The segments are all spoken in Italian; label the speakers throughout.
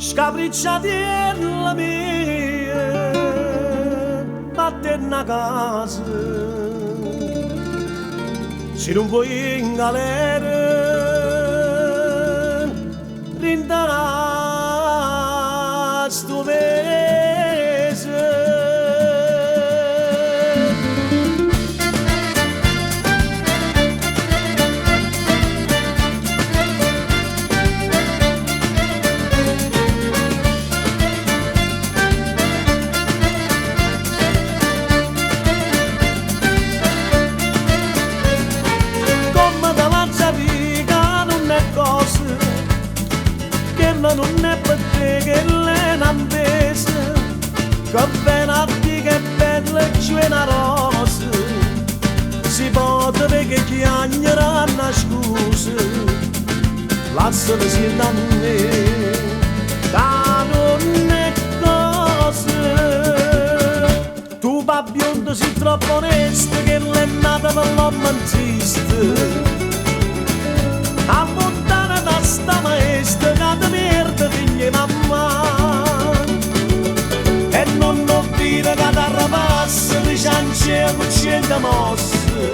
Speaker 1: scapricciatella mia, vattene a casa, se non vuoi in galera, rindarà sto mese. Non è per te che l'è un'ambesa, che ben a te che bella c'è una rosa, si può vedere che chiagnerà una scusa, lasciami sia da me, da non è cosa. Tu babbiondo sei troppo onesta che l'è nata per l'omantista, a lontana da sta maestra che ti merda figlia mamma, e non ho vita che ti arrabassa di ciance con cento mosse,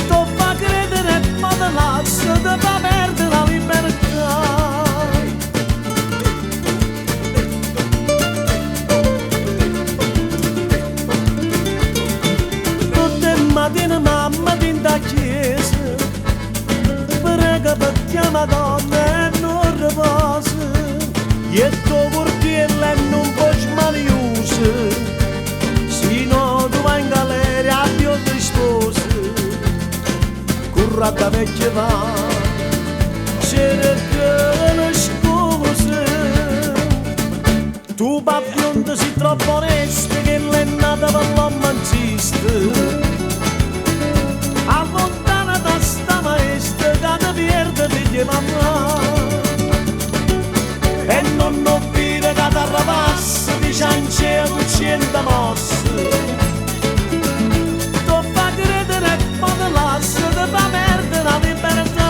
Speaker 1: tu fa credere e ma te lascia, ti fa perdere la libertà. Tutte le mattine mamma ti in chiesa, perché Madonna e non riposa, e tuo portiello non può smaliusa, se no tu vai in galera a più di sposa, currata vecchia va, c'era che le scuse. Tu babbionda sei troppo onesta che l'è nata per l'omantista, allontana da sta maestra che ti perde figlia mamma, e non ho vita che ti arrabassa di ciance con cento mosse, tu fa credere e poi ti lascia, ti fa perdere la libertà.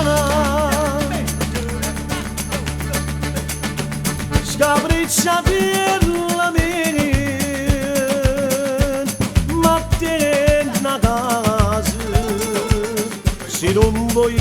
Speaker 1: Scapricciatella mia, ma tieni a casa, se non vuoi